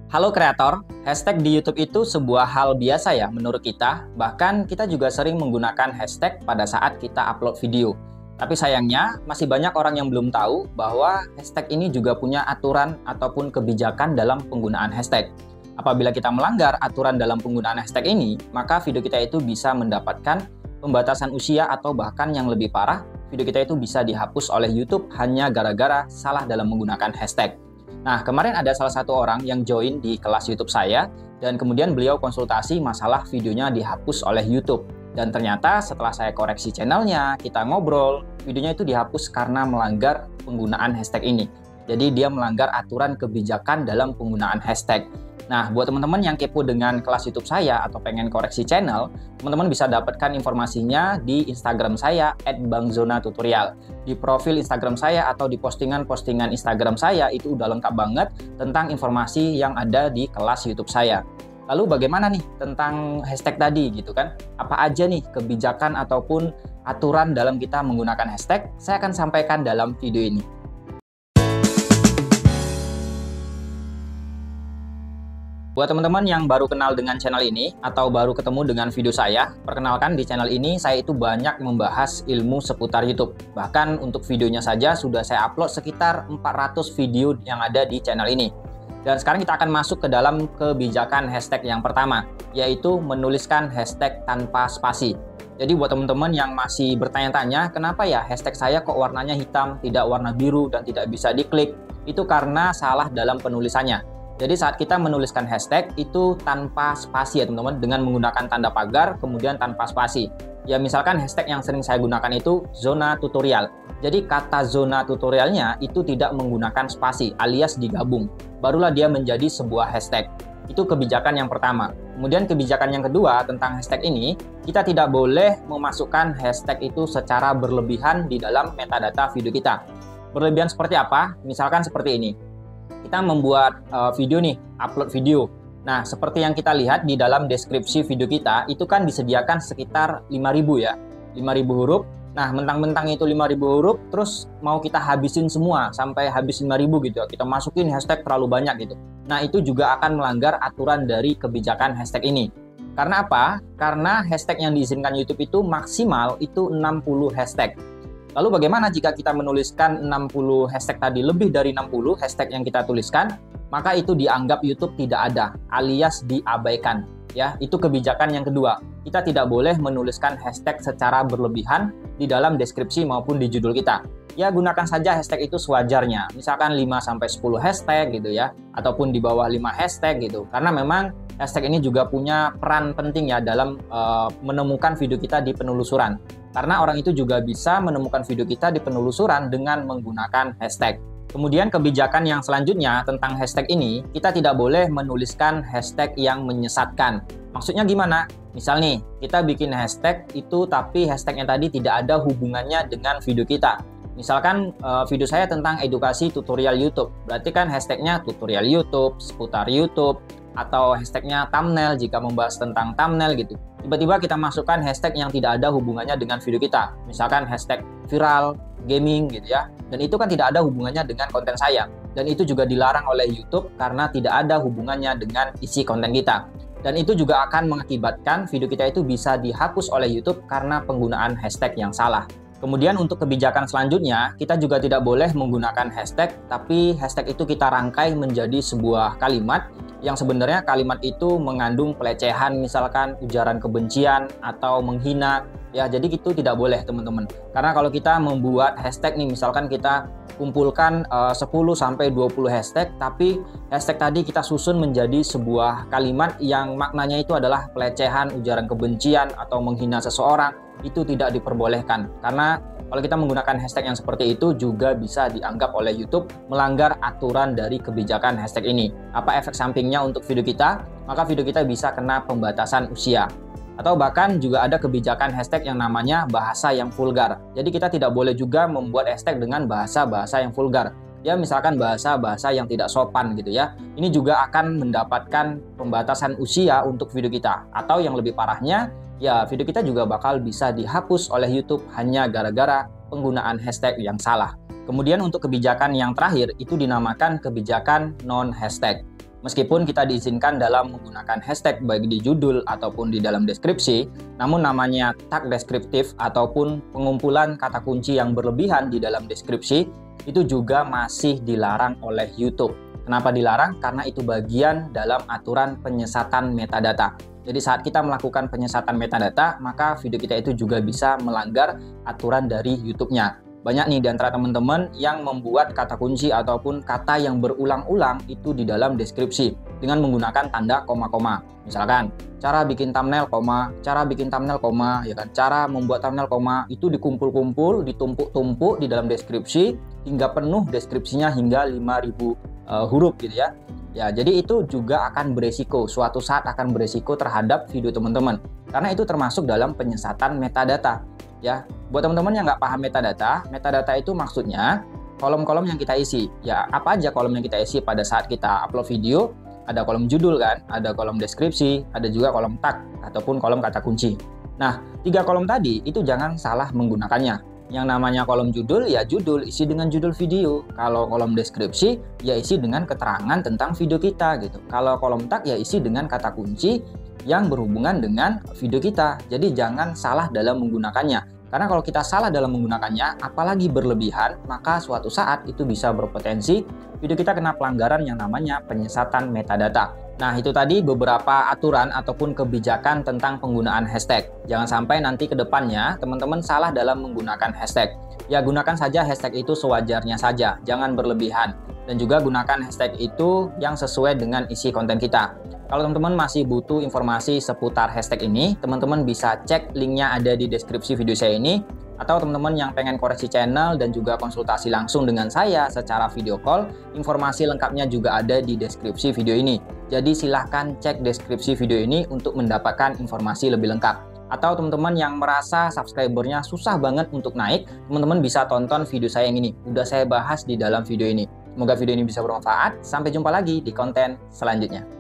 Halo kreator, hashtag di YouTube itu sebuah hal biasa ya menurut kita. Bahkan kita juga sering menggunakan hashtag pada saat kita upload video. Tapi sayangnya masih banyak orang yang belum tahu bahwa hashtag ini juga punya aturan ataupun kebijakan dalam penggunaan hashtag. Apabila kita melanggar aturan dalam penggunaan hashtag ini, maka video kita itu bisa mendapatkan pembatasan usia atau bahkan yang lebih parah, video kita itu bisa dihapus oleh YouTube hanya gara-gara salah dalam menggunakan hashtag. Nah, kemarin ada salah satu orang yang join di kelas YouTube saya, dan kemudian beliau konsultasi masalah videonya dihapus oleh YouTube. Dan ternyata setelah saya koreksi channelnya, kita ngobrol, videonya itu dihapus karena melanggar penggunaan hashtag ini. Jadi dia melanggar aturan kebijakan dalam penggunaan hashtag. Nah, buat teman-teman yang kepo dengan kelas YouTube saya atau pengen koreksi channel, teman-teman bisa dapatkan informasinya di Instagram saya @bangzonatutorial. Di profil Instagram saya atau di postingan-postingan Instagram saya itu udah lengkap banget tentang informasi yang ada di kelas YouTube saya. Lalu bagaimana nih tentang hashtag tadi gitu kan? Apa aja nih kebijakan ataupun aturan dalam kita menggunakan hashtag? Saya akan sampaikan dalam video ini. Buat teman-teman yang baru kenal dengan channel ini atau baru ketemu dengan video saya, perkenalkan di channel ini saya itu banyak membahas ilmu seputar YouTube. Bahkan untuk videonya saja sudah saya upload sekitar 400 video yang ada di channel ini. Dan sekarang kita akan masuk ke dalam kebijakan hashtag yang pertama, yaitu menuliskan hashtag tanpa spasi. Jadi buat teman-teman yang masih bertanya-tanya, kenapa ya hashtag saya kok warnanya hitam, tidak warna biru, dan tidak bisa diklik? Itu karena salah dalam penulisannya. Jadi saat kita menuliskan hashtag itu tanpa spasi ya teman-teman, dengan menggunakan tanda pagar kemudian tanpa spasi. Ya misalkan hashtag yang sering saya gunakan itu zona tutorial. Jadi kata zona tutorialnya itu tidak menggunakan spasi alias digabung. Barulah dia menjadi sebuah hashtag. Itu kebijakan yang pertama. Kemudian kebijakan yang kedua tentang hashtag ini, kita tidak boleh memasukkan hashtag itu secara berlebihan di dalam metadata video kita. Berlebihan seperti apa? Misalkan seperti ini. Kita membuat video nih, upload video. Nah, seperti yang kita lihat di dalam deskripsi video kita, itu kan disediakan sekitar 5.000 ya. 5.000 huruf. Nah, mentang-mentang itu 5.000 huruf, terus mau kita habisin semua, sampai habis 5.000 gitu. Kita masukin hashtag terlalu banyak gitu. Nah, itu juga akan melanggar aturan dari kebijakan hashtag ini. Karena apa? Karena hashtag yang diizinkan YouTube itu maksimal itu 60 hashtag. Lalu bagaimana jika kita menuliskan 60 hashtag tadi, lebih dari 60 hashtag yang kita tuliskan, maka itu dianggap YouTube tidak ada, alias diabaikan. Ya, itu kebijakan yang kedua. Kita tidak boleh menuliskan hashtag secara berlebihan di dalam deskripsi maupun di judul kita. Ya, gunakan saja hashtag itu sewajarnya. Misalkan 5-10 hashtag gitu ya, ataupun di bawah 5 hashtag gitu. Karena memang hashtag ini juga punya peran penting ya dalam menemukan video kita di penelusuran. Karena orang itu juga bisa menemukan video kita di penelusuran dengan menggunakan hashtag. Kemudian kebijakan yang selanjutnya tentang hashtag ini, kita tidak boleh menuliskan hashtag yang menyesatkan. Maksudnya gimana? Misal nih, kita bikin hashtag itu tapi hashtagnya tadi tidak ada hubungannya dengan video kita. Misalkan video saya tentang edukasi tutorial YouTube, berarti kan hashtagnya tutorial YouTube, seputar YouTube, atau hashtagnya thumbnail jika membahas tentang thumbnail gitu. Tiba-tiba kita masukkan hashtag yang tidak ada hubungannya dengan video kita. Misalkan hashtag viral, gaming gitu ya. Dan itu kan tidak ada hubungannya dengan konten saya. Dan itu juga dilarang oleh YouTube karena tidak ada hubungannya dengan isi konten kita. Dan itu juga akan mengakibatkan video kita itu bisa dihapus oleh YouTube karena penggunaan hashtag yang salah. Kemudian untuk kebijakan selanjutnya, kita juga tidak boleh menggunakan hashtag, tapi hashtag itu kita rangkai menjadi sebuah kalimat yang sebenarnya kalimat itu mengandung pelecehan, misalkan ujaran kebencian atau menghina. Ya, jadi itu tidak boleh teman-teman. Karena kalau kita membuat hashtag nih, misalkan kita kumpulkan 10-20 hashtag, tapi hashtag tadi kita susun menjadi sebuah kalimat yang maknanya itu adalah pelecehan, ujaran kebencian, atau menghina seseorang, itu tidak diperbolehkan. Karena kalau kita menggunakan hashtag yang seperti itu juga bisa dianggap oleh YouTube melanggar aturan dari kebijakan hashtag ini. Apa efek sampingnya untuk video kita? Maka video kita bisa kena pembatasan usia. Atau bahkan juga ada kebijakan hashtag yang namanya bahasa yang vulgar. Jadi kita tidak boleh juga membuat hashtag dengan bahasa-bahasa yang vulgar. Ya misalkan bahasa-bahasa yang tidak sopan gitu ya. Ini juga akan mendapatkan pembatasan usia untuk video kita. Atau yang lebih parahnya, ya video kita juga bakal bisa dihapus oleh YouTube hanya gara-gara penggunaan hashtag yang salah. Kemudian untuk kebijakan yang terakhir itu dinamakan kebijakan non-hashtag. Meskipun kita diizinkan dalam menggunakan hashtag baik di judul ataupun di dalam deskripsi, namun namanya tag deskriptif ataupun pengumpulan kata kunci yang berlebihan di dalam deskripsi itu juga masih dilarang oleh YouTube. Kenapa dilarang? Karena itu bagian dalam aturan penyesatan metadata. Jadi saat kita melakukan penyesatan metadata, maka video kita itu juga bisa melanggar aturan dari YouTube-nya. Banyak nih di antara teman-teman yang membuat kata kunci ataupun kata yang berulang-ulang itu di dalam deskripsi dengan menggunakan tanda koma-koma. Misalkan, cara bikin thumbnail, koma, cara bikin thumbnail, koma, ya kan? Cara membuat thumbnail, koma, itu dikumpul-kumpul, ditumpuk-tumpuk di dalam deskripsi hingga penuh deskripsinya hingga 5.000 huruf gitu ya. Ya, jadi itu juga akan beresiko, suatu saat akan beresiko terhadap video teman-teman. Karena itu termasuk dalam penyesatan metadata. Ya, buat teman-teman yang nggak paham metadata itu maksudnya kolom-kolom yang kita isi. Ya, apa aja kolom yang kita isi pada saat kita upload video? Ada kolom judul kan, ada kolom deskripsi, ada juga kolom tag ataupun kolom kata kunci. Nah, 3 kolom tadi itu jangan salah menggunakannya. Yang namanya kolom judul ya judul, isi dengan judul video. Kalau kolom deskripsi ya isi dengan keterangan tentang video kita gitu. Kalau kolom tag ya isi dengan kata kunci yang berhubungan dengan video kita. Jadi jangan salah dalam menggunakannya. Karena kalau kita salah dalam menggunakannya, apalagi berlebihan, maka suatu saat itu bisa berpotensi video kita kena pelanggaran yang namanya penyesatan metadata. Nah, itu tadi beberapa aturan ataupun kebijakan tentang penggunaan hashtag. Jangan sampai nanti ke depannya teman-teman salah dalam menggunakan hashtag. Ya, gunakan saja hashtag itu sewajarnya saja, jangan berlebihan. Dan juga gunakan hashtag itu yang sesuai dengan isi konten kita. Kalau teman-teman masih butuh informasi seputar hashtag ini, teman-teman bisa cek linknya ada di deskripsi video saya ini. Atau teman-teman yang pengen koreksi channel dan juga konsultasi langsung dengan saya secara video call, informasi lengkapnya juga ada di deskripsi video ini. Jadi silahkan cek deskripsi video ini untuk mendapatkan informasi lebih lengkap. Atau teman-teman yang merasa subscribernya susah banget untuk naik, teman-teman bisa tonton video saya yang ini. Udah saya bahas di dalam video ini. Semoga video ini bisa bermanfaat. Sampai jumpa lagi di konten selanjutnya.